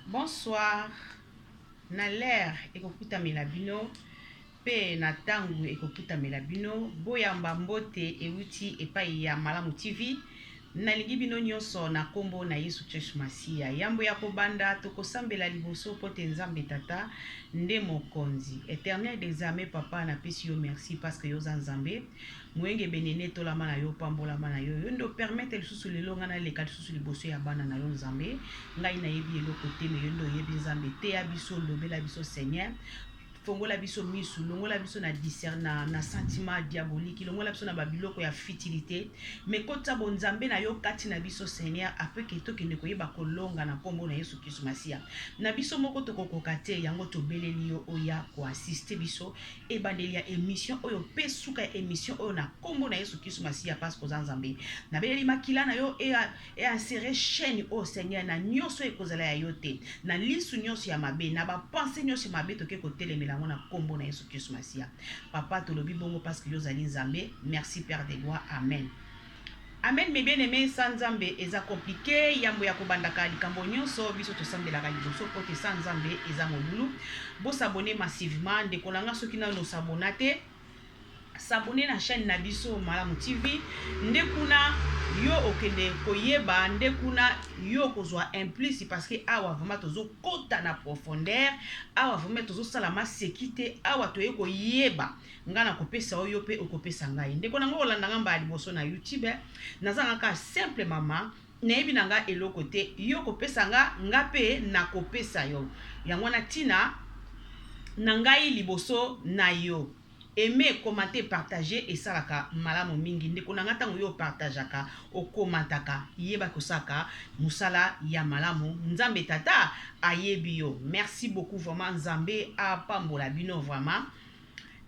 Bonsoir. Na l'air ekokuta melabino pe na tangu ekokuta melabino boyamba mbote euti epai ya Malamu TV nalingi bino nyonso na kombo na Yesu Kristo Masiya yambo ya kobanda tokosambela liboso pote nzambe tata nde mokonzi éternel des armées papa na pesi yo merci parce que yo za nzambe mwenge benene tolama na yo pambola mana yo ndo permettre lisusu lelo nga na leka lisusu liboso ya bana na yo nzambe ngai na yebi eloko te me yo ndo yebi nzambe te ya biso lobela biso Seigneur fongola biso misu longola biso na discerna na sentiment diabolique longola biso na babiloko ya futilité mais kota bonzambe na yo kati na biso Seigneur après que tokende koyeba kolonga na kombo na Yesu Kristo Masiya na biso moko tokokoka te yango tobeleli yo oya ko assister biso e bandeli ya émission oyo pesuka émission oyo na kombo na Yesu Kristo Masiya parce que nzambe na beleli makila na yo e insérer chaîne au Seigneur na nyonso ekozala ya yo te na lisu nyonso ya mabe na ba pensée nyonso mabe toke kotelemela na kombo na Yesu Kristo Masiya papa tolobi bongo parce que yo zali nzambe merci Père de gloire amen amen mes bien-aimés sans nzambe eza compliqué yambo ya kobandaka likambo nyonso biso tosambelaka liboso pote sans nzambe eza molulu bo s'abonner massivement ndeko nanga soki na no s'abonner te s'abonner na chaîne na biso Malamu TV ndekuna yo okende koyeba ndekuna yo kozwa implice parce que awa vraiment tozo kota na profondeur awa vraiment tozo sala masekite awa toye koyeba ngana kopesa oyo pe okopesa ngai ndekuna ngo olanda ngamba liboso na YouTube nazanga ka simple mama neyebi nanga eloko te yo kopesa nga pe na kopesa yo yango na tina na ngai liboso na yo aimer, commenter, partager et salaka malamu mingi ndeko nanga tango yo partageaka o commentaka yeba kosaka musala ya malamu nzambe tata ayebi yo merci beaucoup vraiment nzambe a pambola bino vraiment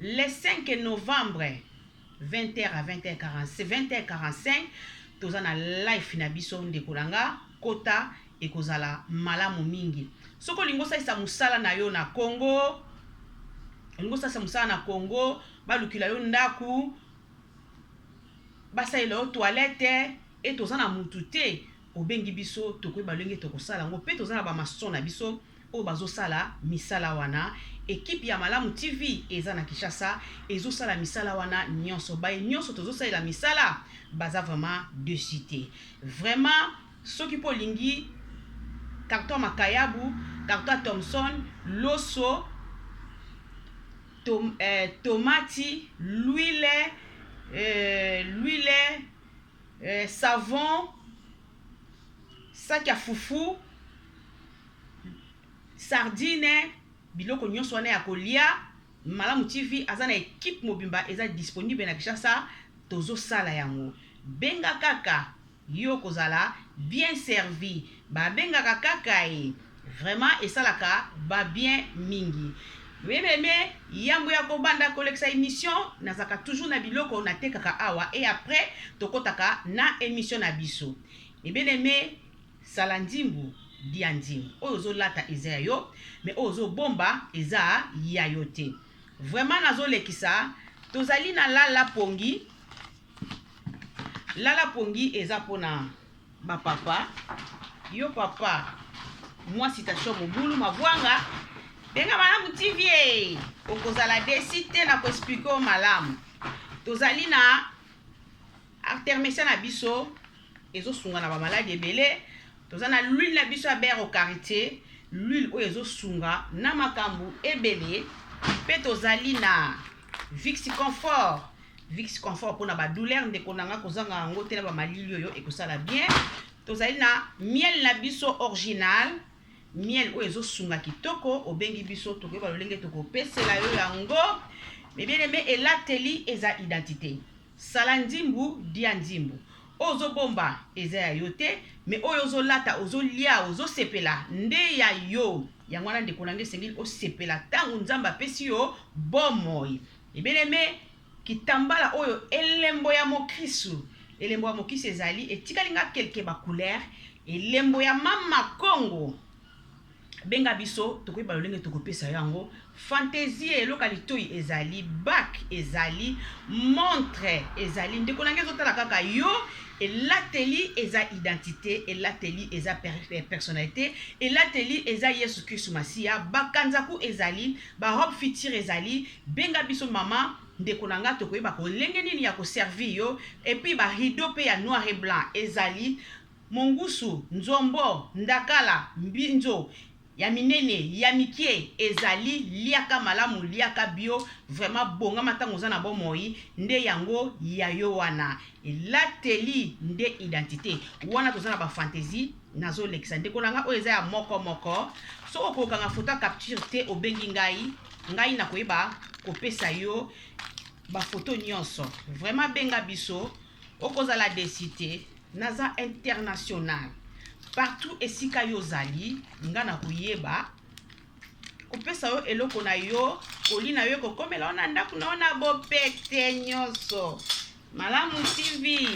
le 5 novembre 20h à 20h45 tozana live na biso ndeko nanga kota ekozala malamu mingi soko lingo sa musala na yo na Congo ngo sasa musala na Congo balukila yo ndaku basa ilo toilette et tozana mutu te obengi biso tokoyeba lenge tokosala ngo pe tozana ba mason na biso o bazosala misala wana équipe ya Malamu TV eza na Kinshasa ezosala misala wana nyonso baye nyonso tozosala misala baza vraiment de cité vraiment soki po lingi carton Makayabu carton Thomson loso tomati, l'huile, savon, sac à foufou, sardine, biloko nyonso wana ya kolia Malamu TV azana équipe mobimba eza disponible na Kinshasa tozo sala yango benga kaka yo kozala bien servi ba benga kaka vraiment esalaka ba bien mingi mais yambo ya kobanda koleksa émission nazaka toujours na biloko na tekaka awa et après tokotaka na émission na biso bien-aimé salandimbu diandimbu ozo lata eza yo mais ozo bomba eza ya yo te vraiment nazo lekisa tozali na lala pongi eza pona ba papa yo papa moi citation mobulu mavwanga benga Malamu TV okozala desite na ko expliquer malamu tozali na artermesia na biso ezosunga na ba maladi ebele tozana l'huile na biso ya beurre au karité l'huile oyo ezosunga na makambu ebele pe tozali na Vicks Confort pona ba douleur ndeko nanga kozanga ngo te na ba malili oyo ekosala bien tozali na miel na biso original miel oyo ezosunga kitoko obengi biso tokoyeba lolenge tokopesela yo yango mais bien aimé elateli eza identité salandimbu diandimbu ozobomba eza ya yo te mais oyo ozolata ozolia ozosepela nde ya yo yango wana ndeko nange esengeli osepela ntango nzambe apesi yo bomoi et bien aimé kitambala oyo elembo ya mokristu ezali etikalinga quelque ba couleur elembo ya mama Congo benga biso tokoyeba lolenge tokopesa yango fantaisie eloka litoi ezali bac ezali montre ezali ndeko nange ezotala kaka yo et l'ateli eza identité et l'ateli eza personnalité et l'ateli eza Yesu Christ Masia bakanzaku ezali ba robe future ezali benga biso mama ndeko nanga tokoyeba ko lenge nini ya ko servir yo et puis ba rideau pe ya noir et blanc ezali mongusu nzombo ndakala mbinzo ya minene ya mikie ezali liaka malamu liaka bio vraiment bonga matango za na bomoi nde yango ya yo wana elateli nde identité wana tozana ba fantaisie nazo lekisa ndeko nanga o eza ya moko moko so okokanga photo capture te obengi ngai na koyeba kopesa yo ba photo nyonso vraiment benga biso okozala desité naza international partout esika yo zali ngana kuyeba kopesa yo eloko na yo kolina yo kokomela ona ndaku na ona bopete nyonso Malamu TV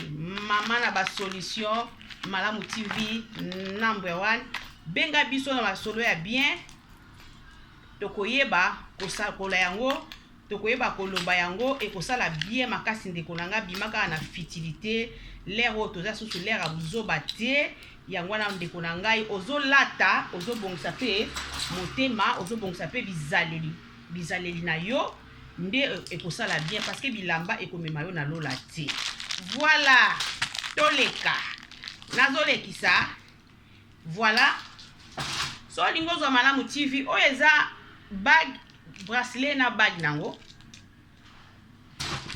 mama na ba solution Malamu TV number 1 benga biso na basolo ya bien tokoyeba kosakola yango tokoyeba koloba yango ekosala bien makasi ndeko nanga bimaka na futilité l'air toza susu l'air abuzoba te yango na ndeko na ngai ozolata ozobongisa pe motema ozobongisa pe bizaleli na yo nde ekosala bien parce que bilamba ekomema yo na lola te voilà toleka nazolekisa voilà so lingo zo Malamu TV oyo eza bag bracelet na bag nango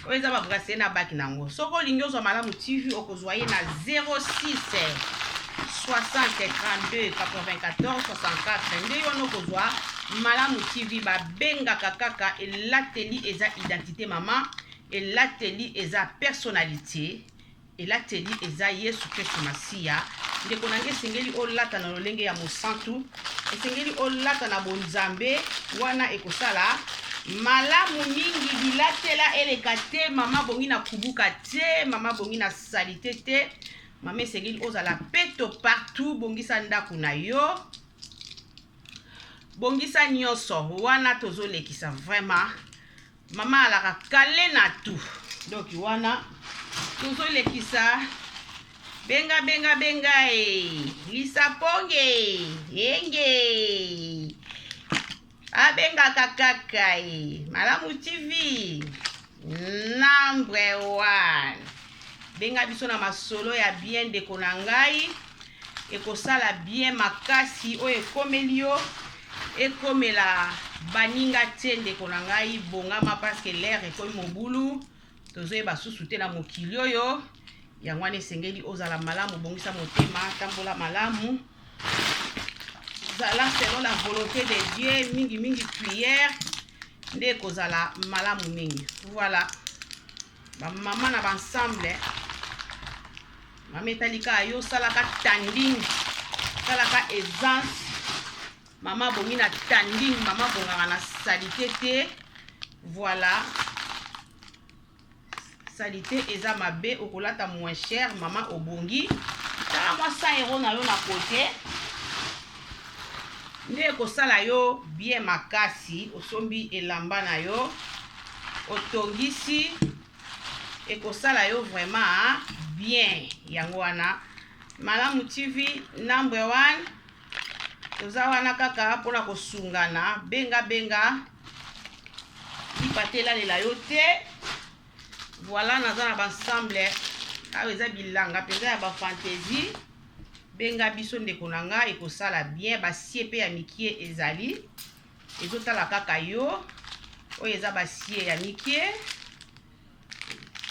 oyo eza ba bracelet na bag nango soko lingo zo Malamu TV okozwa ye na 06 60 32 94 64 nde yo nokozwa Malamu TV ba benga kaka elateli eza identité mama elateli eza personnalité elateli eza Yesu Christ Masia ndeko nange sengeli olata na lolenge ya mosantu esengeli olata na bonzambe wana ekosala malamu mingi bilatela eleka te mama bongi na kubuka te mama bongi na salite te mama esengeli ozala peto partout bongisa ndaku na yo bongisa nyonso wana tozolekisa vraiment mama alaka kale na tout donc wana tozolekisa benga lisaponge yenge abenga kaka Malamu TV number 1 benga biso na masolo ya bien ndeko na ngai ekosala bien makasi oyo ekomeli yo ekomela baninga te ndeko na ngai bongama parce que l'air ekomi mobulu tozoyeba susu te na mokili oyo yango wana esengeli ozala malamu bongisa motema tambola malamu zala selon la volonté de Dieu mingi prière nde kozala malamu mingi voilà ba mama na ensemble mama etalika yo salaka tanding salaka aisance mama bongi na tanding mama bongaka na salite te voilà salite eza mabe okolata moins cher mama obongi tala mwa 100 € na yo na côté nde kosala yo bien makasi osombi elamba na yo otongisi ekosala yo vraiment bien yango wana Malamu TV number 1 toza wana kaka mpona kosungana benga lipatela lela yo te voilà naza na ensemble awa eza bilanga mpenza ya bafantaisie benga biso ndeko na nga ekosala bien basie pe ya mikie ezali ezotala kaka yo oyo eza basie ya mikie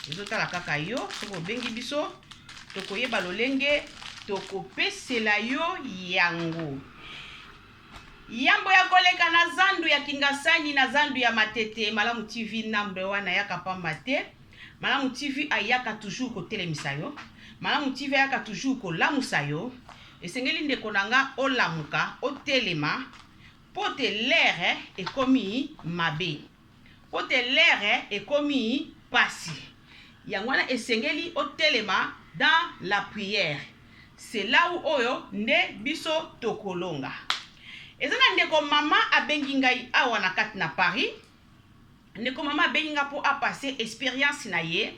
ezotala kaka yo soko bengi biso tokoyeba lolenge tokopesela yo yango yambo ya koleka na zandu ya Kingasani na zandu ya Matete Malamu TV number 1 ayaka pamba te Malamu TV ayaka toujours kotelemisa yo Malamu TV ayaka toujours kolamusa yo esengeli ndeko nanga olamuka otelema pote l'air ekomi mabe pote l'air ekomi pasi yangwana esengeli otelema dans la prière c'est là où oyo nde biso tokolonga ezana ndeko mama abengi ngai awa na kati na Paris ndeko mama abengi nga po apase expérience na ye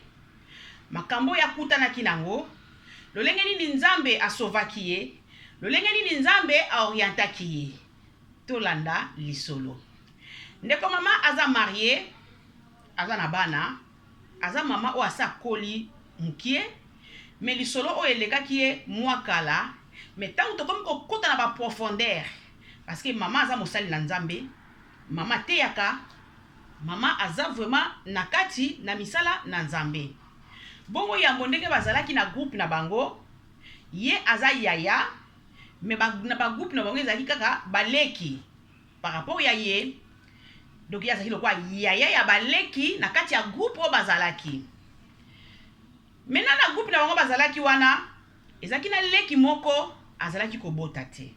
makambo ya kutanaki nango lolenge nini nzambe asovaki ye, lolenge nini nzambe aorientaki ye. Tolanda lisolo. Ndeko mama aza marié, aza na bana, aza mama o asa koli mukie, mais lisolo o elekaki ye mwakala, mais tango tokomi kokota na ba profondeur, parce que mama aza mosali na nzambe, mama teyaka, mama aza vraiment nakati na misala na nzambe. Bongo yango ndenge bazalaki na groupe na bango, ye aza yaya, mais na ba groupe na bango ezalaki kaka baleki par rapport ya ye. Donc ya zaki lokwa yaya ya baleki na kati ya groupe o bazalaki. Maintenant na groupe na bango bazalaki wana, ezaki na leki moko azalaki kobota te.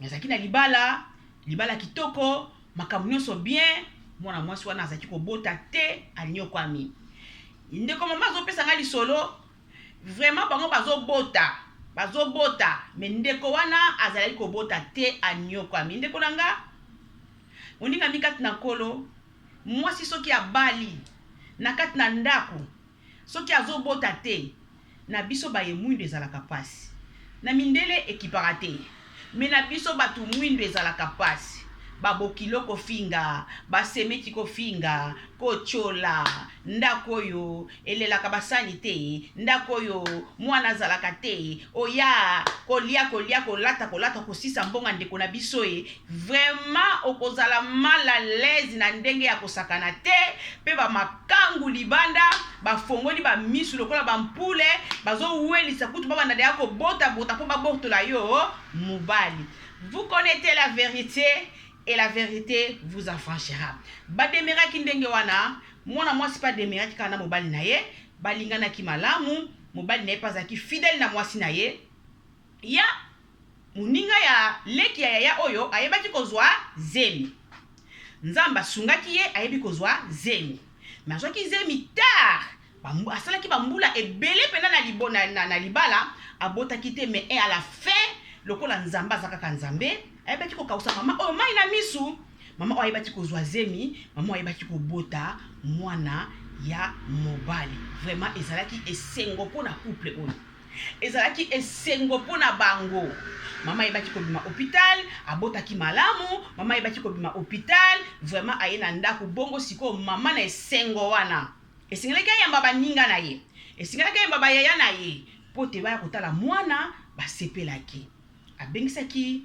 Ezaki na libala kitoko, makambo nyonso bien, mwana mwasi wana azalaki kobota te alinyokwami. Ndeko mama azopesa nga lisolo, vraiment bango bazobota, mais ndeko wana azalaki kobota te alinyokwami. Ndeko nanga oninga mikati na kolo, mwasi soki abali na kati na ndako, soki azobota te, na biso baye mwindo ezalaka pasi. Na mindele ekipaka te, mais na biso batu mwindo ezalaka pasi. Babokilo kofinga, basemeti kofinga, kochola, ndako yo, elelaka basani te, ndako yo, mwana zalaka te, oya, kolia, kolata, kosisa mbonga ndeko na biso e, vraiment okozala mal à l'aise na ndenge ya kosakana te, pe ba makangu libanda, ba fongoli ba misu lokola ba mpule, bazo welisa kutu baba na deako bota po ba bortola yo, mubali. Vous connaissez la vérité, et la vérité vous affranchira. Ba demeraki ndenge wana, mwana mwasi pa demeraki kana mobali na ye, balingana ki malamu, mobali na ye pazaki fidèle na mwasi na ye. Ya muninga ya leki ya yaya oyo ayebaki kozwa zemi. Nzamba sungaki ye ayebi kozwa zemi. Mais azoki zemi tard, asalaki bambula ebele pena na libala, abotaki te, mais à la fin lokola nzamba zakaka nzambe ayebaki kokausa mama oyo mai na misu, mama oyo ayebaki kozwa zemi, mama oyo ayebaki kobota mwana ya mobali. Vraiment ezalaki esengo pona couple oyo, ezalaki esengo pona bango. Mama ayebaki kobima hôpital, abotaki malamu, mama ayebaki kobima hôpital, vraiment aye na ndako bongo siko mama na esengo wana. Esengelaki ayamba baninga na ye, esengelaki ayamba bayaya na ye, po te baya kotala mwana basepelaki. Abengisaki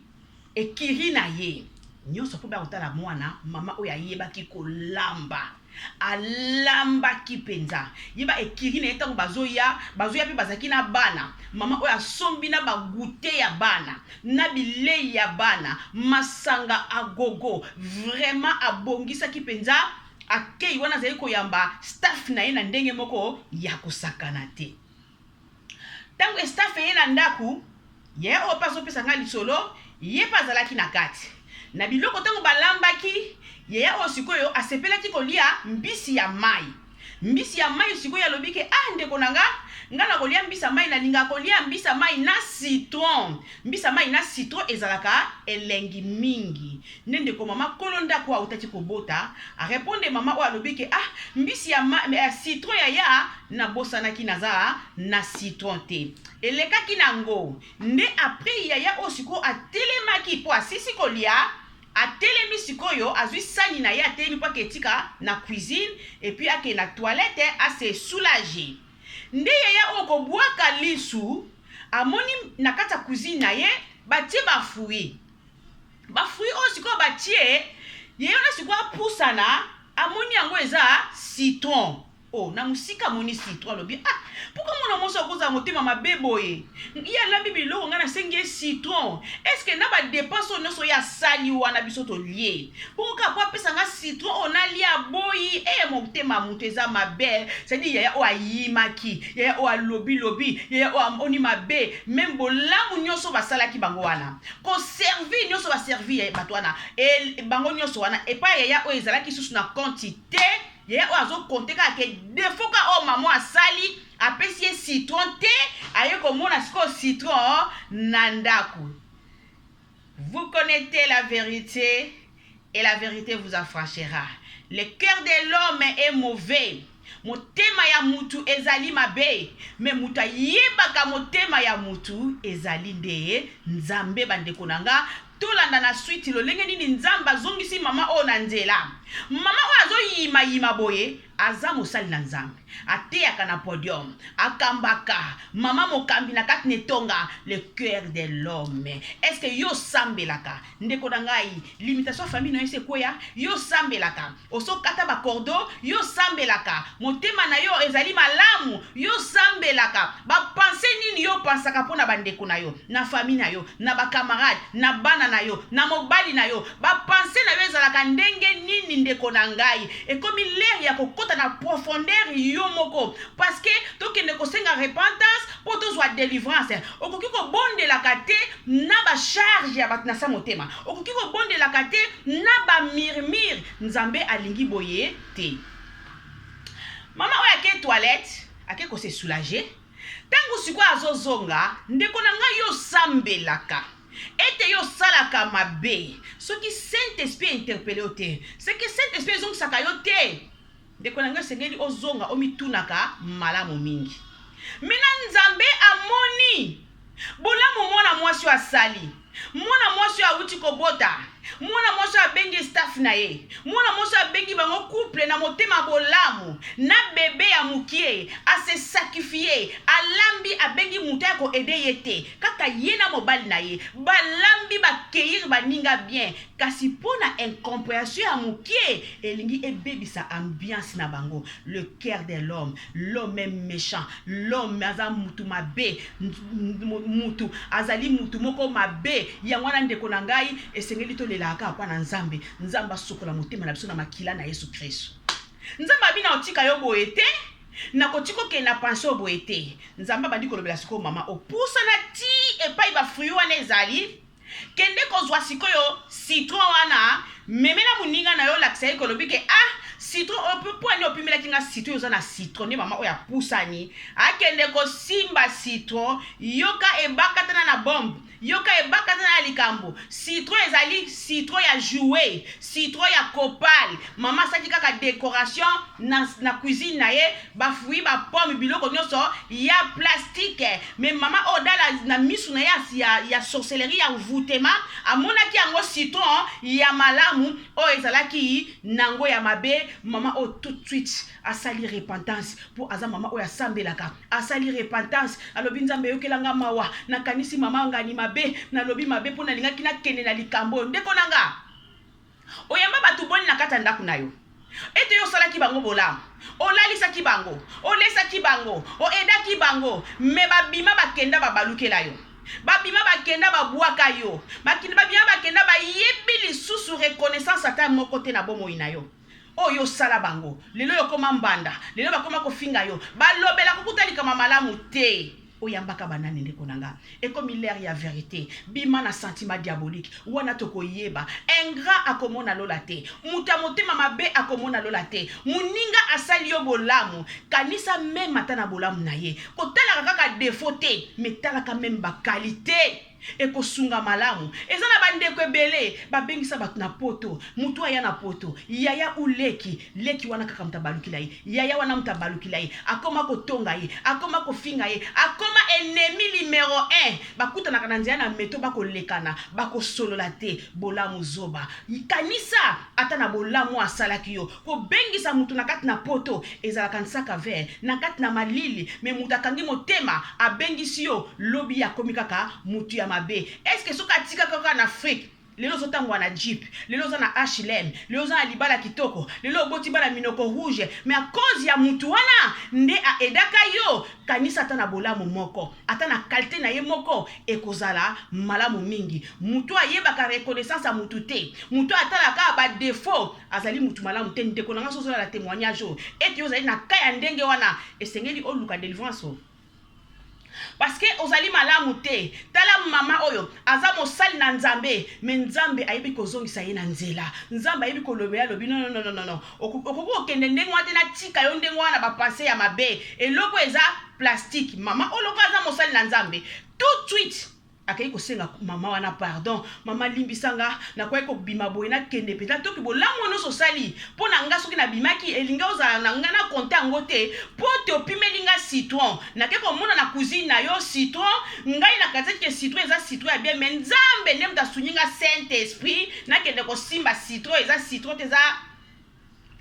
ekiri na ye, nyonso po baya kotala mwana, mama oyo ayebaki kolamba, alambaki penza. Yeba ekiri na ye tango bazoya pe bazaki na bana, mama oyo asombi na bagute ya bana, na bilei ya bana, masanga agogo, vraiment abongisaki penza. Akei wana zali koyamba staff na ye na ndenge moko ya kosakana te. Tango staff ye na ndaku, ye o paso pesa nga lisolo, ye pazalaki na kati. Na biloko tango balambaki, ye o sikoyo asepelaki kolia mbisi ya mai. Mbisi ya mai sikoyo alobike, ndeko nanga, nga na kolia mbisi ya mai na linga kolia mbisi ya mai na citron. Mbisi ya mai na citron ezalaka elengi mingi. Ndeko mama kolonda kwa utaki kobota, a répondre mama o alobike, mbisi ya citron ya na bosanaki naza na citron te. Elekaki nango, nde après yaya o siko atelemaki po asisi kolia, atelemi sikoyo azwi sani na ye atelemi po ketika na cuisine et puis ake na toilette ase soulager. Nde yaya o kobwaka lisu, amoni na kata cuisine na ye batie ba fruit. Ba fruit o siko batie, yeye na siko apusana, amoni yango eza citron. Na musika moni citron lobi, pourquoi mon amour koza motema mabeboye? Ya lambi biloko nga na sengi citron. Est-ce que na ba dépense nyonso ya sali wana biso to lié? Pourquoi kwa pesa nga citron ona lia boyi motema mutu eza mabe. C'est-à-dire yaya o ayimaki, yaya o alobi, yaya o oni mabe, même bolamu nyonso basalaki bango wana. Ko servi nyonso ba servi bato wana. Et bango nyonso wana et pas yaya o ezalaki susu na quantité. Yaya o azo compter ka ke defoka o maman asali apesi citron te aye komona siko citron nandaku. Vous connaissez la vérité et la vérité vous affranchira. Le cœur de l'homme est mauvais. motema ya mutu ezali mabe me mutu ayebaka motema ya mutu ezali nde nzambe. Bandeko nanga tolanda na suite lolenge nini nzambe azongisi mama oyo na nzela. Mama oyo azoyima boye aza mosali na nzambe, ateyaka na podium, akambaka mama mokambi na kati netonga le cœur de l'homme. Est-ce que yo sambelaka ndeko na ngai limitation famille na yese koya yo sambelaka oso kata ba cordo yo sambelaka motema na yo ezali malamu yo sambelaka ba penser nini yo pensaka pona bandeko na yo na famille na yo na ba camarade na bana na yo na mobali na yo ba penser na yo ezalaka ndenge nini ndeko na ngai ekomi l'air ya kokota na profondeur yo moko parce que tokende kosenga repentance po tozwa délivrance okoki kobondelaka te na ba charge ya bato na sa motema okoki kobondelaka te na ba murmure nzambe alingi boye te. Mama oyo ake toilette ake ko se soulager tango siko azozonga ndeko na ngai yo sambelaka ete yo salaka mabe soki Saint-Esprit interpellé te c'est que Saint-Esprit zongisaka yo te ndeko na ngai sengeli ozonga omitunaka malamu mingi. Mina nzambe amoni bolamu mwana mwasi asali mwana mwasi awuti kobota mwana mwasi abengi staff na ye mwana mwasi abengi bango couple na motema bolamu na bebe ya mukie ase sacrifier alambi abengi mutu ya ko ede ye te kaka ye na mobali na ye balambi bakeir baninga bien kasi pona incompréhension ya mukie elingi ebebisa ambiance na bango. Le cœur de l'homme est méchant, l'homme aza mutu mabe mutu azali mutu moko mabe ya mwana ndeko na ngai esengeli to lelaka apana nzambe nzamba sokola motema na biso na makila na Yesu Kristo. Nzamba bina otika yo boye te na kotiko ke na pension boye te nzamba bandi kolobela siko mama opusa na ti epai ba fruit wana ezali kende kozwa sikoyo citron wana memena muninga na yo lakisa ekolobi ke citron opupwani opimela kinga citron yoza na citron ne mama oya pusani akende ko simba citron yoka ebakatana na bombe yoka ebakatana na likambo citron ezali citron ya jouet citron ya copal mama saki kaka décoration na cuisine na ye ba fruit ba pomme biloko nyonso ya plastique mais mama odala na misu na ya sorcellerie ya voûtement amonaki yango citron ya malamu o ezalaki nango ya mabe mama o tout de suite asali repentance pour aza mama o ya sambelaka asali repentance alobi nzambe yokelanga mawa na kanisi mama ngani mabe na lobi mabe pona linga kina kende na likambo ndeko nanga oyamba batu boni na kata ndaku na yo ete yo salaki bango bolamu olalisaki bango olesaki bango oedaki bango me babima bakenda babalukela yo babima bakenda babwaka yo babima bakenda bayebi lisusu reconnaissance ata moko te na bomoi na yo oyo sala bango lelo yokoma mbanda lelo bakoma kofinga yo balobela kokutali malamu te oyambaka banani ndeko nanga ekomi l'air ya vérité bima na sentiment diabolique wana tokoyeba ingrat akomona lola te muta motema mabe akomona lola te muninga asali yo bolamu kanisa même ata na bolamu na ye kotalaka kaka défaut te metalaka même ba qualité ekosunga malamu eza na bandeko ebele babengisa bato na poto mutu aya na poto yaya uleki leki wana kaka mtabalukila ye yaya wana mtabalukila ye akoma kotonga ye akoma kofinga ye akoma ennemi numéro 1 bakutanaka na nzela na meto bakolekana bakosolola te bolamu zoba kanisa ata na bolamu asalaki yo kobengisa mutu na kati na poto ezalaka nsaka ver na kati na malili me mutu akangi motema abengisi yo lobi akomi kaka mutu ya mabe. Est-ce que soka tika kaka na Afrique lelo zotangwa na jeep lelo za na HLM lelo za na libala kitoko lelo boti bala minoko rouge mais à cause ya mutu wana nde a edaka yo kanisa ata na bolamu moko ata na qualité na ye moko ekozala malamu mingi mutu ayebaka reconnaissance a mutu te mutu atalaka ba défaut azali mutu malamu te ndeko nanga sozola la témoignage et yo zali na kaya ndenge wana esengeli oluka délivrance parce que ozali malamu te tala mama oyo aza mosali na nzambe me nzambe ayebi kozongisa ye na nzela nzambe ayebi kolobela lobi non okoki okende ndenge wana te na tika yo ndenge wana bapense ya mabe eloko eza plastique mama oloko aza mosali na nzambe tout de suite akei kosenga mama wana pardon mama limbisanga na kwa ko bima boye na kende peta to ki bolamu no sosali pona nga soki na bimaki elinga ozala na nga na konta ngote po te opimelinga citron na ke ko mona na cuisine na yo citron ngai na kati ke citron eza citron ya bien mais nzambe ndem ta sunyinga Saint Esprit na kende ko simba citron eza citron teza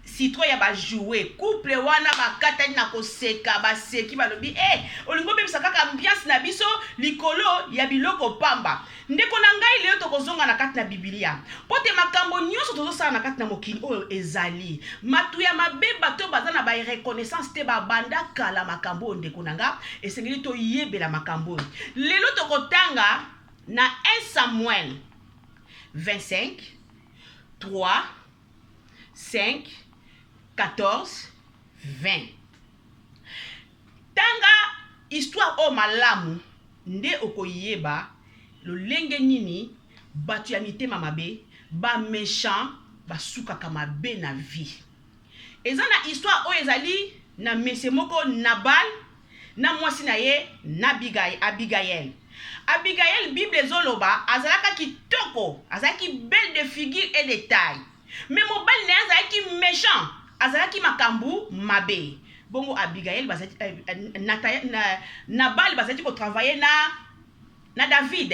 citron ya ba jouer couple wana bakatani na koseka baseki balobi olingo bebisa kaka ambiance na biso likolo ya biloko pamba ndeko na ngai leo tokozonga na kati na Biblia pote makambo nyonso tozosala na kati na mokili oyo ezali matu ya mabe bato baza na ba reconnaissance te babanda kala makambo ndeko na nga esengeli toyebela makambo lelo tokotanga na 1 Samuel 25 3 5 14, 20. Tanga histoire o malamu nde okoyeba lolenge nini batu ya mitema mabe ba méchant basuka kama be na vie. Eza na histoire o ezali na mese moko Nabal na mwasi na ye na Abigail. Abigail Bible zoloba azalaka kitoko, azalaki belle de figure et de taille. Mais mobali na azalaki méchant. Azalaki makambu mabe. Bongo Abigail bazati Nabal bazati ko travailler na David.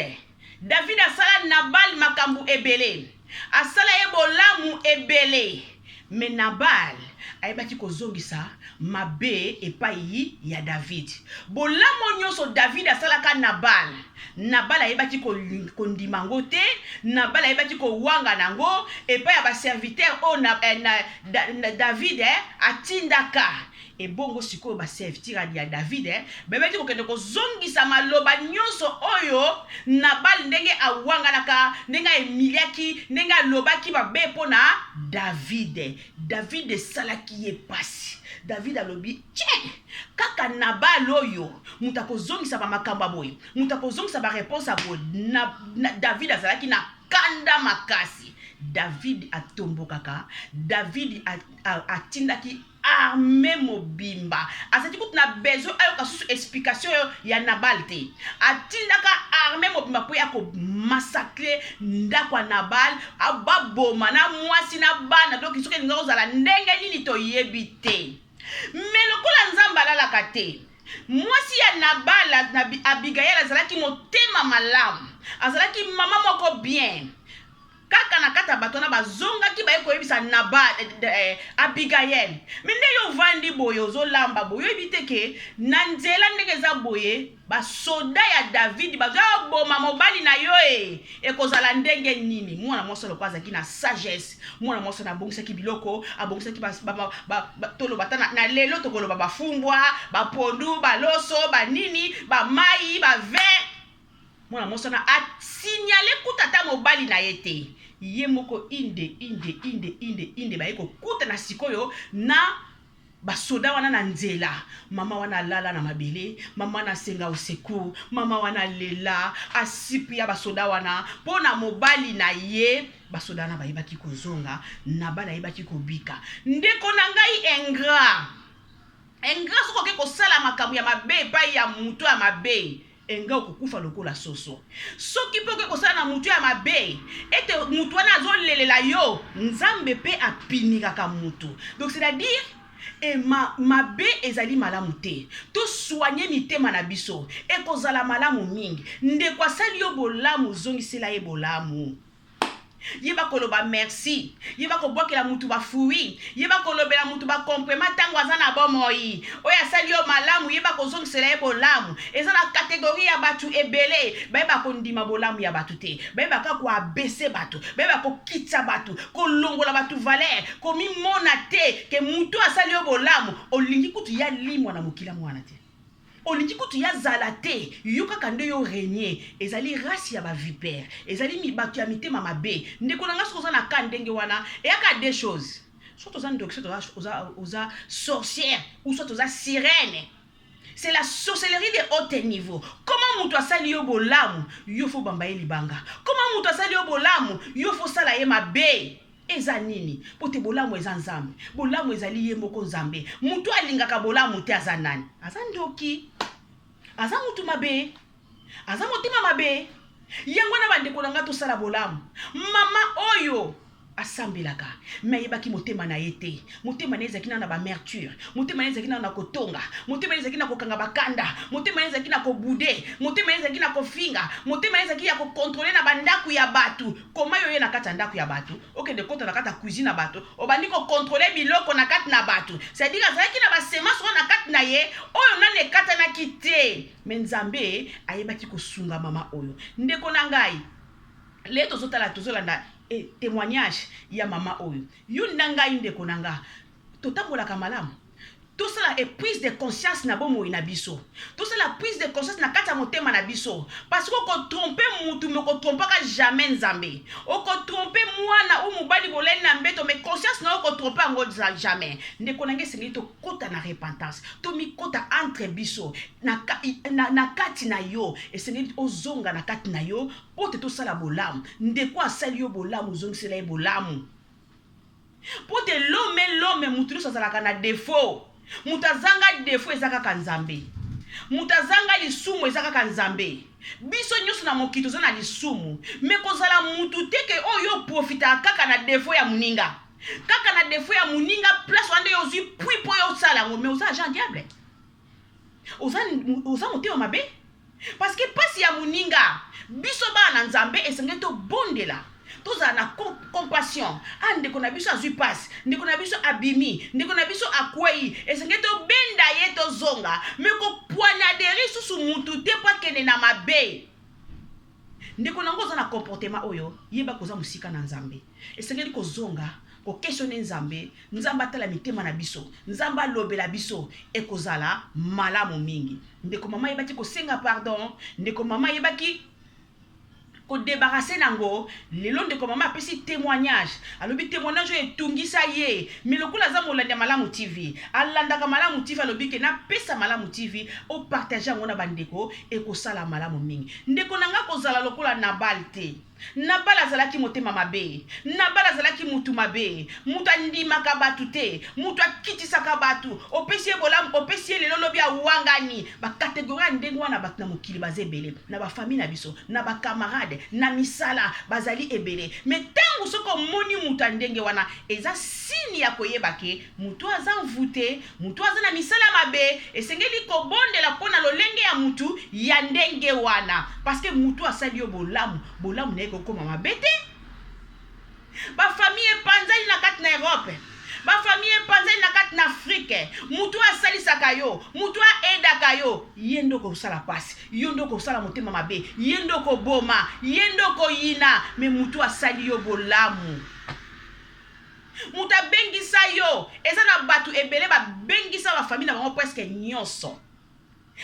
David asala Nabal makambu ebele. Asala ye bolamu ebele. Mais Nabal ayebaki ko zongisa mabe epai ya David. Bolamu nyonso David asala ka Nabal. Nabal ayebaki ko kondimango te, Nabal ayebaki ko wanga nango epai ya ba serviteur o David atindaka. E bongo sikoyo ba serviteur ya David bebeti ko kende ko zongisa maloba nyonso oyo Nabal ndenge awanga naka ndenge emiliaki ndenge alobaki babe pona David. David salaki ye pasi. David alobi kaka Nabal oyo muta ko zongisa ba makamba boy muta ko zongisa ba réponse abo David azalaki na kanda makasi. David atombo kaka. David atindaki armée mobimba. Asati kuti na besoin ayo kasusu explication ya Nabal te. Atindaka armée mobimba po ya ko massacrer ndakwa Nabal ababoma na mwasi na bana donc isoke linga ozala ndenge nini to yebite. Mais lokola nzamba alalaka te mwasi ya Nabal na Abigail azalaki motema malamu azalaki mama moko bien kaka na kata batona bazonga ki baye koyebisa Nabal Abigail minde yo vandi boyo zo lamba boyo ebiteke na nzela ndenge za boye ba soda ya David bazo boma mobali na yo ekozala ndenge nini mwana moso lo kwaza ki na sagesse mwana moso na bongisa ki biloko abongisa ki tolo batana na lelo tokolo ba fumbwa ba pondu ba loso ba nini ba mai ba vin mwana moso na signalé kutata mobali na yete ye moko inde ba eko kuta na sikoyo na basoda wana na nzela mama wana lala na mabele mama na senga useku mama wana lela asipi ya basoda wana pona mobali na ye basoda na bayebaki kozonga na bana yebaki kobika ndeko na ngai ingrat soko ke kosala makambo ya mabe pa ya muto ya mabe enga okukufa lokola soso soki pe kosala na mutu ya mabe ete mutu wana azolelela yo nzambe pe apinikaka mutu donc c'est-à-dire mabe ezali malamu te to soigner mitema na biso ekozala malamu mingi ndeko asali yo bolamu zongisela ye bolamu yeba koloba merci yeba ko bokela mutu ba fui yeba kolobela mutu ba complément tango azana bomoi oya sali yo malamu yeba ko zongisela ye bolamu ezana catégorie ya batu ebele bayeba ko ndima bolamu ya batu te bayeba ka ko abese batu bayeba ko kitsa batu ko longola batu valeur ko mi mona te ke mutu asali yo bolamu olingi kutu ya limwa na mokila mwana te olingi kutu ya zalate yoka kande yo régner ezali race ya ba vipère ezali mi batu ya mitema mabe ndeko nanga soza na kandenge wana et yaka deux choses soit aux andox soit aux sorcières ou soit aux sirènes. C'est la sorcellerie de haut niveau. Comment mutu asali yo bolamu yo fo bamba libanga. Comment mutu asali yo bolamu yo fo sala ye mabe. Eza nini pote bolamu eza nzambe bolamu ezali ye moko nzambe mutu alingaka bolamu te azanani azandoki aza mutu mabe aza motima mabe yango na bandeko na nga tosala bolamu mama oyo asambelaka me ayebaki motema na ye te motema na ye ezalaki na bamerture motema na ye ezalaki na kotonga motema na ye ezalaki na kokanga bakanda motema na ye ezalaki na kobude motema na ye ezalaki na kofinga motema na ye ezalaki ya kokontrole na bandako ya bato koma yo ye na kati ya ndako ya bato okende kota na kati ya cuisine na bato obandi kokontrole biloko na kati na bato c'est-à-dire azalaki na basemence oyo na kati na ye oyo nani ekatanaki te me nzambe ayebaki kosunga mama oyo ndeko na ngai le tozolanda témoignage ya mama oyo yo nanga ndeko nanga totambolaka malamu tosala prise de conscience na bomoi na biso tosala prise de conscience na kati ya motema na biso parce que okotrompe mutu me okotrompaka jamais nzambe okotrompe mwana ou mobali bolai na mbeto me conscience na okotrompe yango jamais ndeko nange esengeli tokota na repentance tomikota entre biso na kati na yo esengeli ozonga na kati na yo po te tosala bolamu ndeko asali yo bolamu ozongisela ye bolamu po te lome mutu nyonso azalaka na défaut mutazanga defo ezaka kanzambe mutazanga lisumu ezaka kanzambe biso nyonso na mokito za na lisumu me kozala mutu teke oyo profita kaka na defo ya muninga kaka na defo ya muninga place wande yozi puis po yo sala ngo me oza agent diable oza motema mabe parce que pasi ya muninga biso bana nzambe esenge to bondela tozala na compassion ndeko na biso azwi pasi ndeko na biso abimi ndeko na biso akwei esenge tobenda ye tozonga me kopwanaderi susu mutu te po akende na mabe ndeko nango oza na comportement oyo yeba koza mosika na nzambe esengeli kozonga kokesione nzambe nzambe atala mitema na biso nzambe alobela biso ekozala malamu mingi ndeko mama yebaki kosenga pardon ndeko mama yebaki ko débarrasser nango lelo ndeko mama apesi témoignage alobi témoignage etungisa ye milokula za molanda malamu TV alandaka malamu TV alobi ke na pesa malamu TV o partager ngona bandeko ekosala malamu mingi ndeko nanga kozala lokola na balte Nabal azalaki motema mabe, Nabal azalaki mutu mabe, mutu andimaka batu te, mutu akitisaka batu, opesie bolam, opesie lelo bia wangani, ba kategoria ndengwa na batu na mokili bazebele, na ba famille na biso, na ba camarade, na misala, bazali ebele. Mais tangu soko moni mutu andenge wana, eza sini ya koyebake, mutu azanvute, mutu azana misala mabe, esengeli kobondela pona lolenge ya mutu ya ndenge wana, parce que mutu asali yo bolamu, bolamu ne koma mabete. Ba famille panzali na kati na Europe, ba famille panzali na kati na Afrique, mutu asali sakayo, mutu aida kayo, yendo ko sala pasi, yendo ko sala motema mabe, yendo ko boma, yendo ko yina, me mutu asali yo bolamu. Muta bengisa yo, eza na batu ebele ba bengisa ba famille na bango presque nyonso.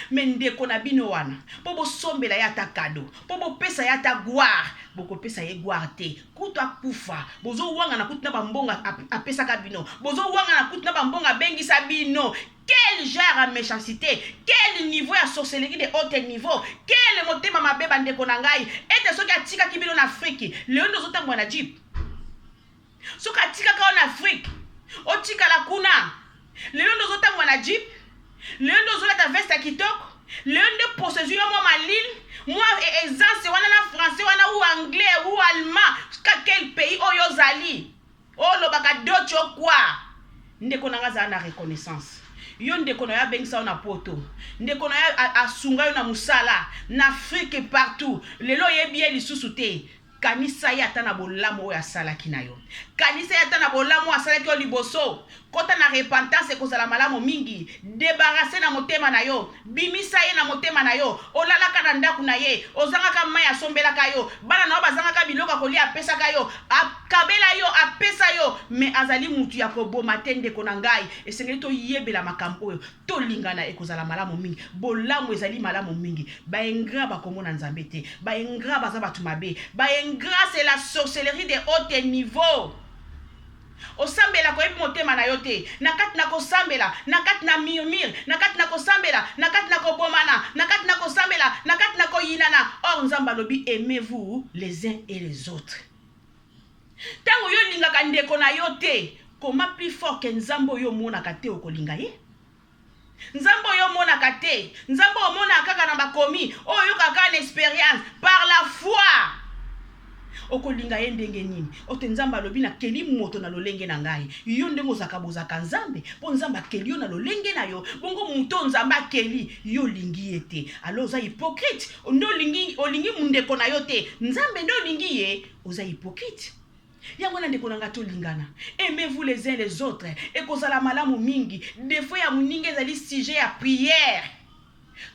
Mendeko na bino wana po bo sombela ya ta kado po bo pesa ya ta gloire boko pesa ye gloire te kutu akufa bozo wanga na kutu na bambonga apesa ka bino bozo wanga na kutu na bambonga bengisa bino. Quel genre de méchanceté, quel niveau ya sorcellerie de haut niveau, quel motema mabe bandeko na ngai ete soki atika kibino na Afrique leondo zota mwana jeep soki atika ka na Afrique otika la kuna leondo zota mwana jeep Leondo zola ta veste kitoko, leondo possession moi malil, moi aisance wana na français wana ou anglais ou allemand, quel pays oyo zali. Oh lo baka docho kwa. Ndeko nanga za na reconnaissance. Yo ndeko na ya bengisa na poto. Ndeko na ya asunga yo na musala, na Afrique partout. Lelo yebi lisusu te. Kanisa ya tana bolamo ya salaki na yo. Kanisa ya tana bolamo ya salaki yo liboso. Kota na repentance kozala malamu mingi. Débarrasser na motema na yo. Bimisa ye na motema na yo. Olalaka na ndaku na ye. Ozangaka mai asombelaka yo. Bana na bazangaka biloko kolia apesaka yo. Akabela yo apesa yo. Me azali mutu ya koboma tende kona ngai. Esengeli to yebela makambo oyo. To lingana ekozala malamu mingi. Bolamu ezali malamu mingi. Ba engra ba komona nzambe te. Ba engra baza batu mabe. Ba grâce et la sorcellerie de haut niveau. Osambela ko ebi motema na yote. Nakati na kosambela, nakati na murmure, nakati na kosambela, nakati na kobomana, nakati na kosambela, nakati na koyinana. Or nzamba lobi aimez-vous les uns et les autres. Tango yo lingaka ndeko na yote, comment plus fort que nzambo yo mona kate okolinga ye? Nzambe oyo monaka te, nzambe omona kaka na bakomi oyo kaka na expérience par la foi. Okolinga ye ndenge nini ote nzambe alobi na keli moto na lolenge na ngai yo ndenge ozaka bozaka nzambe po nzambe akeli yo na lolenge na yo bongo muto nzambe akeli yo lingi ye te alors oza hypocrite ndo olingi mundeko na yo te nzambe ndo olingi ye oza hypocrite. Yango na ndeko nanga tolingana aimez-vous les uns les autres ekozala malamu mingi des fois ya muninga ezali sujet ya prière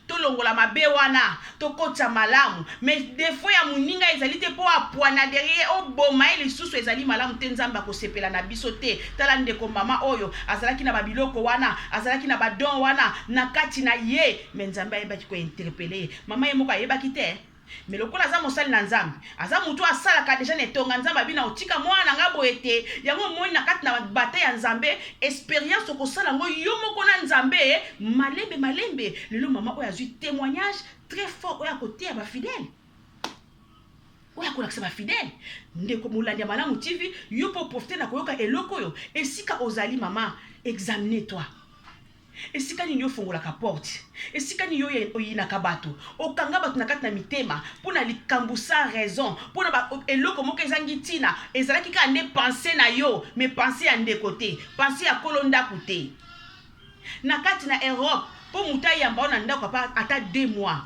tolongola mabe wana tokota malamu mais des fois ya muninga ezali te po apwana derrière oboma lisusu ezali malamu te nzamba kosepela na biso te. Tala ndeko mama oyo azalaki na babiloko wana azalaki na badon wana na kati na ye mais nzamba ayebaki ko interpeller mama ye moko ayebaki te. Mais lokola aza mosali na nzambe aza mutu asalaka deja netonga nzambe abina otika mwana nga boye te yango moi na kati na bataille ya nzambe expérience okosala ngo yo moko na nzambe malembe lelo mama oyo azwi témoignage très fort oyo akoteya bafidèle oyo akolakisa bafidèle ndeko molandi ya malamu TV yo po profiter na koyoka eloko oyo esika ozali mama examine toi. Esika nini yo fongolaka porte esika nini yo oyinaka bato okanga bato na kati na mitema mpona likambo sans raison mpona eloko moko ezangi ntina ezalaki kaka nde pensé na yo mais pensé ya ndeko te pensé ya kolo ndako te na kati na Europe mpo mutu ayamba o na ndako ata 2 mois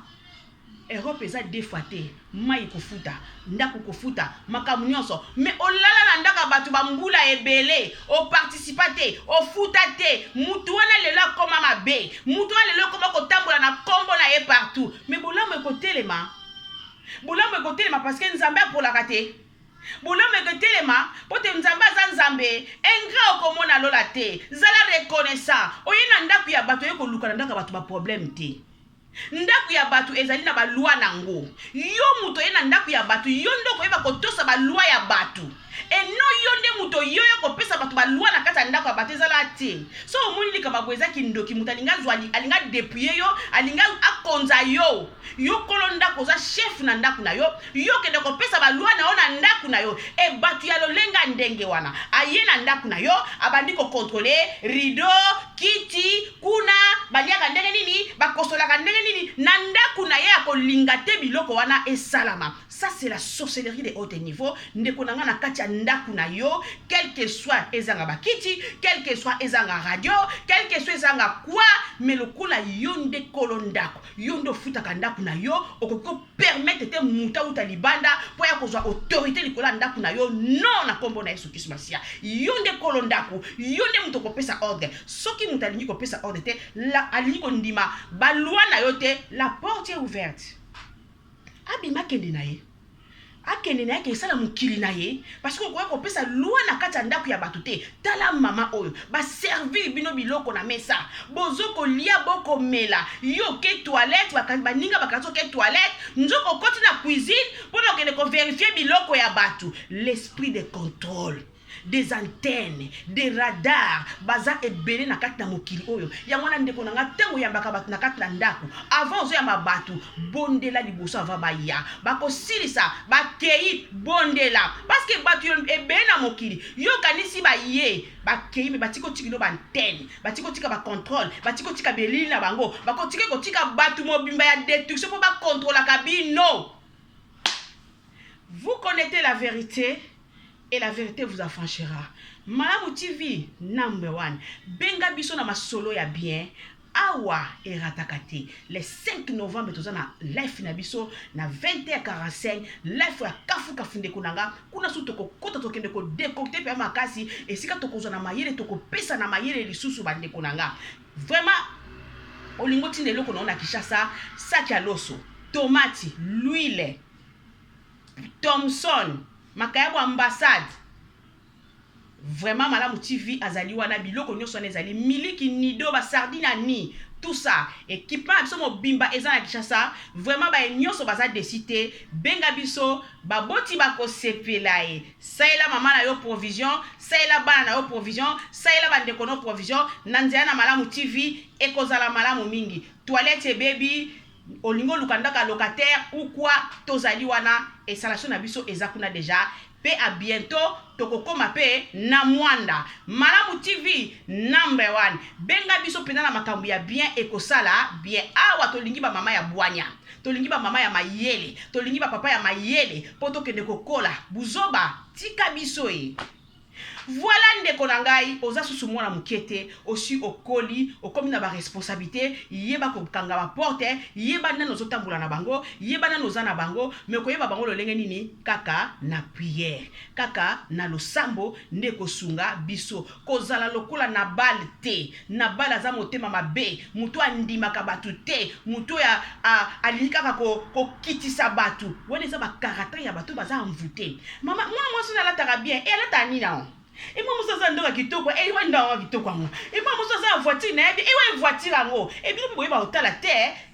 Europe eza 2 fois te mai kofuta ndako kofuta makamu nyonso mais olala na ndako bato bambula ebele o participa te o futa te mutu wana lelo akoma mabe mutu wana lelo akoma kotambola na kombo na ye partout mais bolamu ekotelema parce que nzambe apolaka te bolamu ekotelema po te nzambe aza nzambe engra okomona lola te zala reconnaissant oye na ndako ya bato oye koluka na ndako ya bato baproblème te. Ndako ya batu ezali na balwa nango yo muto ye na ndako ya batu yo ndo koyeba kotosa balwa ya batu eno yo nde muto yo kopesa batu balwa na kati ya ndako ya batu ezala te so omoni likamba bwe ezaki ndoki muto alinga zwali alinga depuye yo alinga akonza yo kolo ndako oza chef na ndako na yo kende kopesa balwa na yo na ndako na yo e batu ya lolenga ndenge wana aye na ndako na yo abandi kokontrole rideau kiti kuna baliaka ndenge nini bakosolaka ndenge nini na ndako na ye akolinga te biloko wana esalama. Ça c'est la sorcellerie de haut niveau ndeko nanga na kati ya ndako na yo quel que soit ezanga bakiti quel que soit ezanga radio quel que soit ezanga quoi mais lokola yo nde kolo ndako yo ndo futaka ndako na yo okoko permettre te muta uta libanda po ya kozwa autorité likola ndako na yo non na kombo na Yesu Kristo Masia yo nde kolo ndako yo nde muto kopesa ordre soki muta alingi kopesa ordre te la alingi kondima balwa na yo te la porte est ouverte abima kende na ye akende na ye kesala mukili na ye parce que okoya kopesa lwa na kati ya ndako ya bato te tala mama oyo baservir bino biloko na mesa bozokolia bokomela yo ke toilette baninga bakazo ke toilette nzoko koti na cuisine mpona okende kovérifie biloko ya bato l'esprit de contrôle des antennes, des radars, baza ebele na kati na mokili oyo. Yango na ndeko nanga tango yambaka batu na kati na ndako. Avant ozo yamba batu, bondela liboso ava baya. Bako silisa, bakei bondela. Parce que batu ebele na mokili. Yo kanisi ba ye, bakei me batiko tikino ba antenne, batiko tika ba contrôle, batiko tika belili na bango, bako tika ko tika batu mobimba ya destruction pour ba contrôler kabino. Vous connaissez la vérité et la vérité vous affranchira. Malamu TV number 1. Benga biso na masolo ya bien. Awa eratakate. Le 5 novembre tozana live na biso na 20h45 live ya kafu kafunde kunanga. Kuna su toko kota tokende ko décocter pe makasi esika tokozwa na mayele toko pesa na mayele lisusu bande kunanga. Vraiment olingoti ndelo ko na Kishasa saki ya loso, tomate, l'huile, Thomson, makayabo ambassade. Vraiment Malamu TV azali wana biloko nyonso ezali miliki nido ba sardine ni tout ça équipement biso mobimba eza na Kishasa vraiment ba nyonso baza décité benga biso baboti bako sepela e saela mama na yo provision saela bana na yo provision saela bande kono provision nanzia na Malamu TV ekozala malamu mingi toilette baby olingo lukandaka locataire ou quoi tozali wana installation na biso ezakuna déjà pe à bientôt tokokoma pe na mwanda Malamu TV number 1 benga biso pena na makambo ya bien ekosala bien awa tolingi ba mama ya bwanya tolingi ba mama ya mayele tolingi ba papa ya mayele poto kende kokola buzoba tika biso Voilà ndeko na ngai oza susu mwana mukete aussi okoli okomi na ba responsabilité yeba ko kanga ba porte yeba nano zotambola na bango yeba nano za na bango me ko yeba bango lolenge nini kaka na prière kaka na losambo ndeko sunga biso kozala lokola na balte na bala za motema mabe mutu andimaka batu te mutu ya alinika ko kitisa batu wone za ba caractère ya batu baza envoûté mama mwana mwasi na lataka bien et alata nina et moi musa ndoka kitoko et moi ndawa kitoko ngo et moi musa za voiture na et ouais voiture ngo et bien boye ba otala te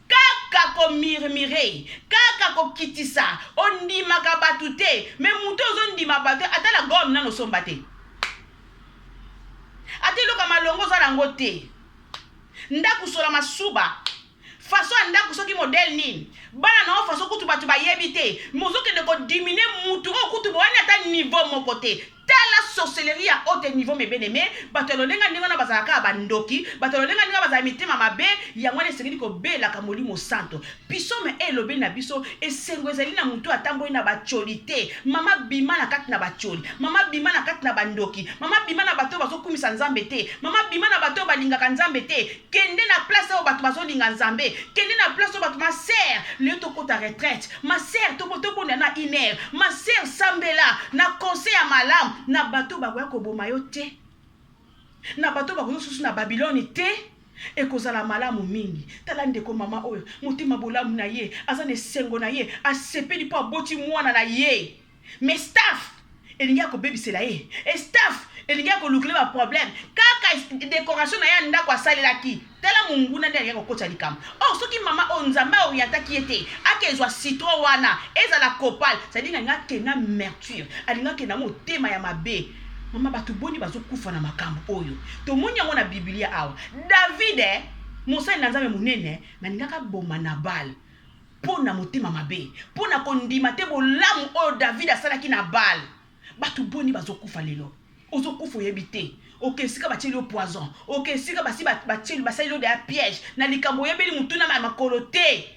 kaka ko murmurer kaka ko kitisa ondima ka batute mais muto zo ndima batu atala gomme na no somba te atelo ka malongo za nango te ndaku sola masuba façon ndaku soki modèle nini bana na façon kutu batu ba yebite mozoke de ko diminuer mutu ko kutu bo ani ata niveau mon côté la sorcellerie à haut niveau mes bien-aimés batolonga ndinga na bazaka bandoki batolonga ndinga bazaka mitema mabe ya mwana sengeli ko bela kamoli mo santo biso me elobe na biso esengo ezali na mutu atambo na bacholite mama bima na kati na bacholi mama bima na kati na bandoki mama bima na bato bazokumisa nzambe te mama bima na bato balingaka nzambe te kende na place o bato bazolinga nzambe kende na place o bato ma sœur le to kota retraite ma sœur to boto bona na iner ma sœur sambela na conseil ya malam na bato bakoya koboma yo te na bato bakoya susu na Babylone te ekozala malamu mingi tala ndeko mama oyo mutima bolamu na ye azane sengo na ye asepeli po aboti mwana na ye mais staff elingi akobebisela ye staff elingi akolukile ba problème kaka décoration na ya ndako asalelaki tala munguna nde alingi akokotisa likambo soki mama oyo nzambe orientaki ye te akezwa citron wana ezala copal sadinga alingi akena mercure alingi akena motema ya mabe mama bato boni bazokufa na makambo oyo tomoni yango na biblia awa David mosali na nzambe munene nalingaka boma na bale pona motema mabe pona kondima te bolamu oyo David asalaki na bale bato boni bazokufa lelo ozokufa yebite okesika bacheli au poison okesika basi bacheli basali de piège na likambo yebeli mutuna na makolo te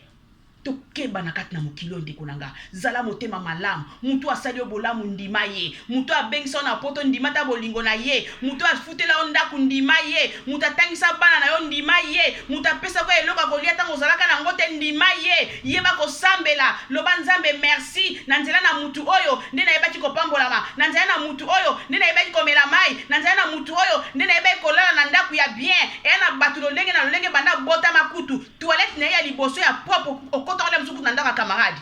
tokeba na kati na mokilo ndeko nanga zala motema malamu mutu asali obolamu ndima ye mutu abengisa na poto ndima ta bolingo na ye mutu afutela ndako ndima ye mutu atangisa bana na yo ndima ye mutu apesa ko eloka kolia tango zalaka na ngote ndima ye yeba ko sambela loba nzambe merci na nzela na mutu oyo nde na yebaki kopambolama na nzela na mutu oyo nde na yebaki komela mai na nzela na mutu oyo nde na yebaki kolala na ndako ya bien na batu lolenge na lolenge banda bota makutu toilette na ya liboso ya propre kota ole msuku na ndaka camarade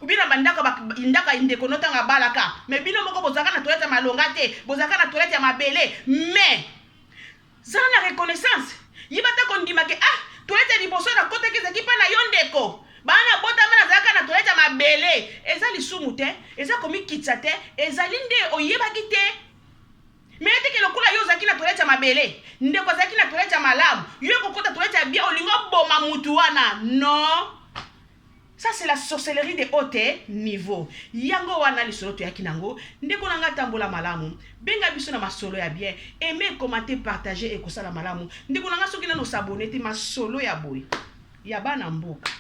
ubina bandaka ndaka indeko notanga balaka mais bino moko bozaka na toilette malonga te bozaka na toilette ya mabele mais ça na reconnaissance yibata kondima ke toilette liboso na kota ke zekipa na yondeko bana bota mana zaka na toilette ya mabele eza lisumu te eza komi kitsa te eza linde oyebaki te mais ete ke lokola yo zaki na toilette ya mabele ndeko zaki na toilette ya malamu yo kokota toilette ya bien olingo boma mutu wana non. Ça c'est la sorcellerie de haut niveau. Yango wana lisolo to yakinango ndeko nanga tambola malamu benga biso na masolo ya bien aimer commenter partager et kosala malamu ndeko nanga soki na no s'abonner te masolo ya boy ya bana mboka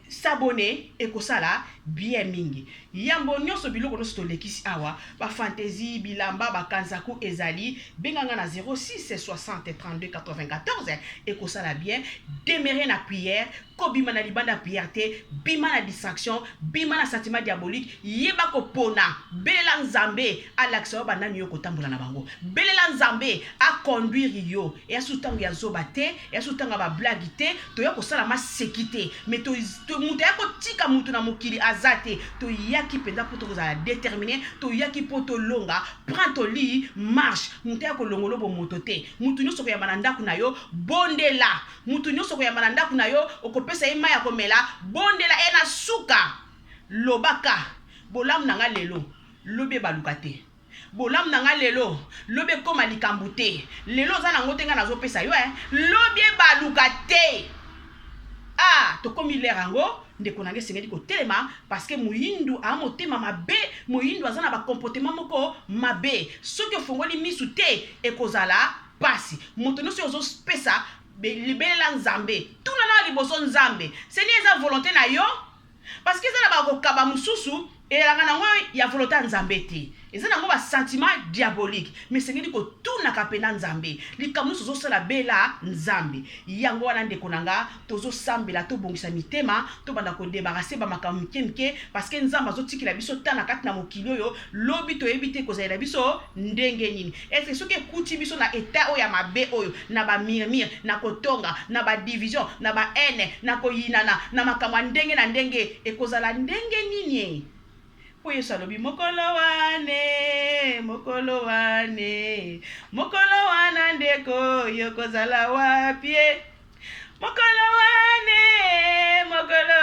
s'abonner et kosala bien mingi yambo nyonso biloko nyonso tolekisi awa ba fantaisie bilamba ba kanzaku ezali benganga na 06 60 32 94 et kosala bien demeurer na prière kobima na libanda prière te bima na distraction bima na sentiment diabolique yeba ko pona belela nzambe alaksa bandani yo kotambola na bango belela nzambe a conduire yo et asutango ya zoba te et asutanga ba blague te to yo kosala ma sécurité mais to mutu ya ko tika mutu na mokili azate to yaki penda poto kozala déterminé to yaki poto longa prends ton lit marche mutu ya ko longolo bo moto te mutu nyoso ko ya mananda kuna yo bondela mutu nyoso ko ya mananda kuna yo okopesa ima ya komela bondela ena suka lobaka bolam nanga lelo lobe baluka te bolam nanga lelo lobe koma likambu te lelo za nango tenga nazo pesa yo lobe baluka te ah tokomi lere yango ndeko nange esengeli kotelema parce que moyindu aa motema mabe moyindu aza na bacomportement moko mabe soki ofongoli misu te ekozala pasi moto nyonso ozopesa libelela nzambe tuna na liboso nzambe seni eza volonté na yo parce que eza na bakokaba mosusu elanga nango ya volonté ya nzambe te eza nango basentiment diabolique mais esengeli kotunaka mpena nzambe likambo nyonso ozosala bela nzambe yango wana ndeko na nga tozosambela tobongisa mitema tobanda kodebarase bamakambo mike parce que nzambe azotikela biso ta na kati na mokili oyo lobi toyebi te kozalela biso ndenge nini eske soki ekuti biso na etat oyo ya mabe oyo na bamirmire na kotonga na badivision na baene na koyinana na makambo ya ndenge na ndenge ekozala ndenge nini po yesu alobi mokolo wana ndeko yokozala wapi mokolo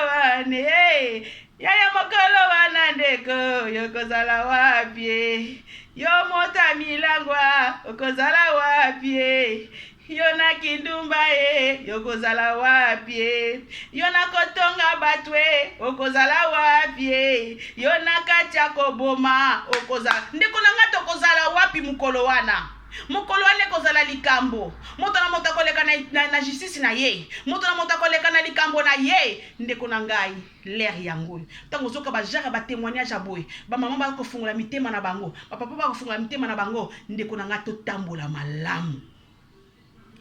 wane yaya mokolo wana ndeko yokozala wapi yo mota milangwa okozala wapi yo na kindumba yokozala wapi yo na kotonga batwe okozala wapi yo na kati ya koboma okozala ndeko na nga tokozala wapi mokolo wana ekozala likambo moto na moto akoleka na justice na ye moto na moto akoleka na likambo na ye ndeko na ngai lere yango ntango ozoka bajara batémoignage aboye bamama bakofungola mitema na bango bapapa bakofungola mitema na bango ndeko na nga totambola malamu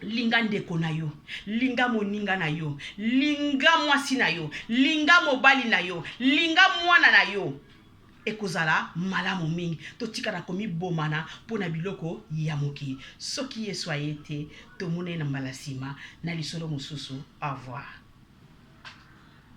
linga ndeko na yo linga moninga na yo linga mwasi na yo linga mobali na yo linga mwana na yo ekozala malamu mingi totika na komibomana mpona biloko ya mokili soki yesu aye te tomona ye na mbala nsima na lisolo mosusu au revoir.